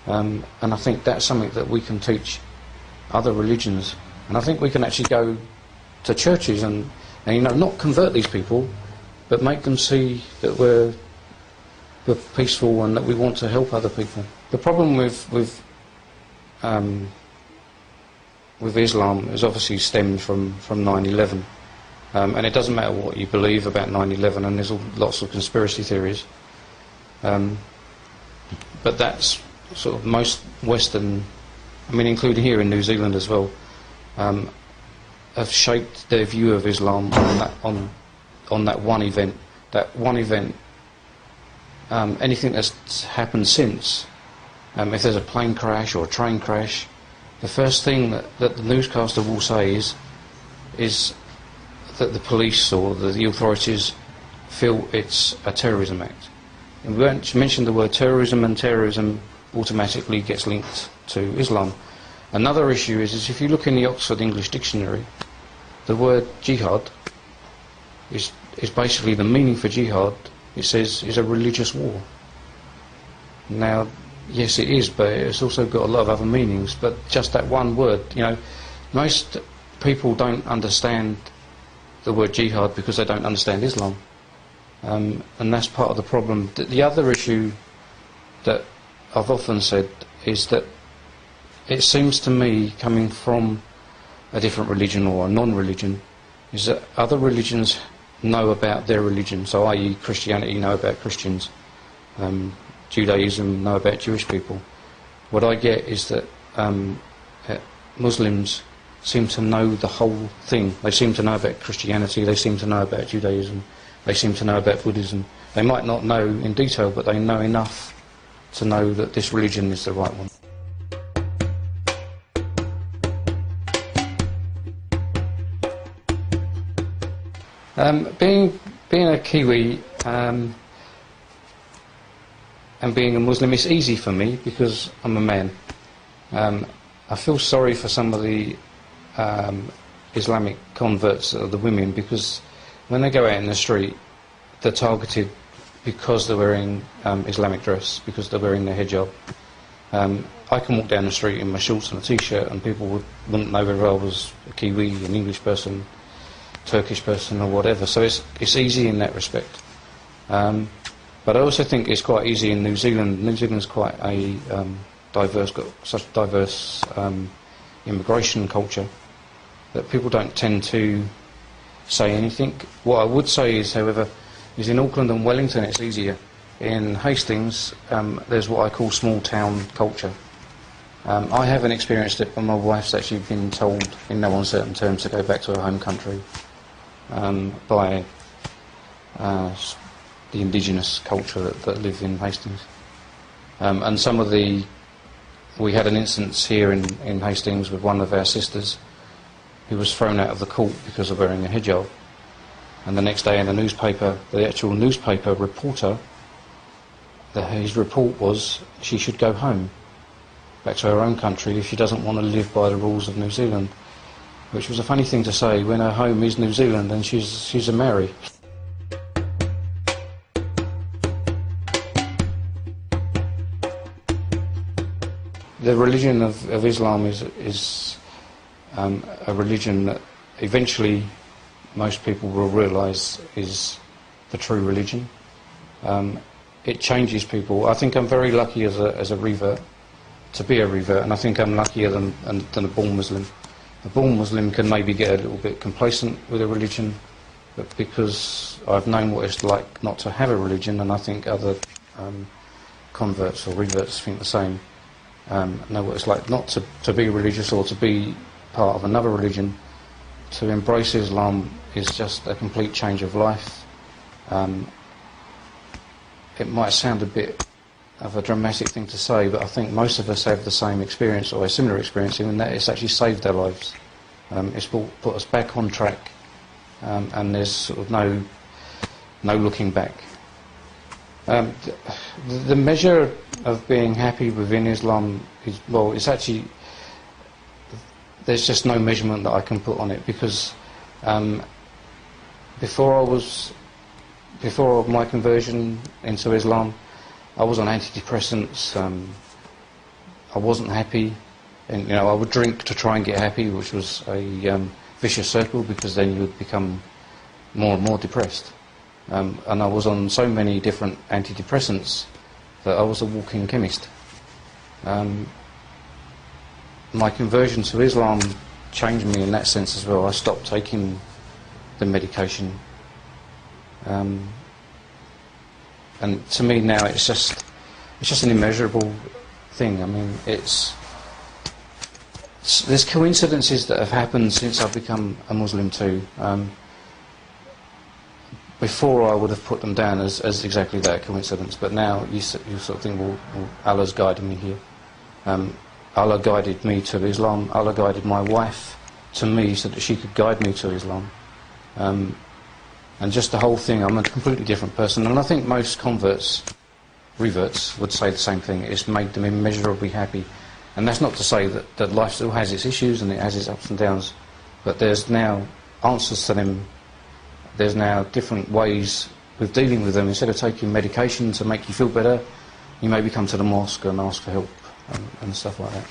And I think that's something that we can teach other religions. And I think we can actually go to churches and not convert these people, but make them see that we're peaceful and that we want to help other people. The problem with Islam is obviously stemmed from 9/11, and it doesn't matter what you believe about 9/11, and there's lots of conspiracy theories, but that's sort of most Western, including here in New Zealand as well, have shaped their view of Islam on that one event. That one event. Anything that's happened since, if there's a plane crash or a train crash, the first thing that the newscaster will say is that the police or the authorities feel it's a terrorism act. And we won't mention the word terrorism, and terrorism automatically gets linked to Islam. Another issue is if you look in the Oxford English Dictionary, the word jihad is basically the meaning for jihad. It says is a religious war. Now, yes, it is, but it's also got a lot of other meanings. But just that one word, most people don't understand the word jihad because they don't understand Islam, and that's part of the problem. The other issue that I've often said is that it seems to me, coming from a different religion or a non-religion, is that other religions know about their religion, so i.e. Christianity know about Christians, Judaism know about Jewish people. What I get is that Muslims seem to know the whole thing. They seem to know about Christianity, they seem to know about Judaism, they seem to know about Buddhism. They might not know in detail, but they know enough to know that this religion is the right one. Being a Kiwi and being a Muslim, it's easy for me because I'm a man. I feel sorry for some of the Islamic converts, the women, because when they go out in the street, they're targeted because they're wearing Islamic dress, because they're wearing their hijab. I can walk down the street in my shorts and a t-shirt and people wouldn't know whether I was a Kiwi, an English person, Turkish person or whatever, so it's easy in that respect. But I also think it's quite easy in New Zealand. New Zealand's quite a diverse, got such diverse immigration culture that people don't tend to say anything. What I would say is, however, is in Auckland and Wellington it's easier. In Hastings there's what I call small town culture. I haven't experienced it, but my wife's actually been told in no uncertain terms to go back to her home country by the indigenous culture that live in Hastings. And some of we had an instance here in Hastings with one of our sisters who was thrown out of the court because of wearing a hijab. And the next day in the newspaper, the actual newspaper reporter, his report was she should go home, back to her own country if she doesn't want to live by the rules of New Zealand. Which was a funny thing to say when her home is New Zealand and she's a Maori. The religion of Islam is a religion that eventually most people will realise is the true religion. It changes people. I think I'm very lucky as a revert to be a revert, and I think I'm luckier than a born Muslim. A born Muslim can maybe get a little bit complacent with a religion, but because I've known what it's like not to have a religion, and I think other converts or reverts think the same, know what it's like not to be religious or to be part of another religion. To embrace Islam is just a complete change of life. It might sound a bit of a dramatic thing to say, but I think most of us have the same experience or a similar experience in that it's actually saved our lives. It's put us back on track, and there's sort of no looking back. The measure of being happy within Islam is, well, it's actually, there's just no measurement that I can put on it, because before my conversion into Islam, I was on antidepressants, I wasn't happy, and you know, I would drink to try and get happy, which was a vicious circle, because then you would become more and more depressed. And I was on so many different antidepressants that I was a walking chemist. My conversion to Islam changed me in that sense as well. I stopped taking the medication. And to me now it's just an immeasurable thing. I mean, there's coincidences that have happened since I've become a Muslim too. Before I would have put them down as exactly that, coincidence, but now you sort of think, well, Allah's guiding me here. Allah guided me to Islam. Allah guided my wife to me so that she could guide me to Islam. And just the whole thing, I'm a completely different person. And I think most reverts would say the same thing. It's made them immeasurably happy. And that's not to say that life still has its issues and it has its ups and downs, but there's now answers to them. There's now different ways with dealing with them. Instead of taking medication to make you feel better, you maybe come to the mosque and ask for help and stuff like that.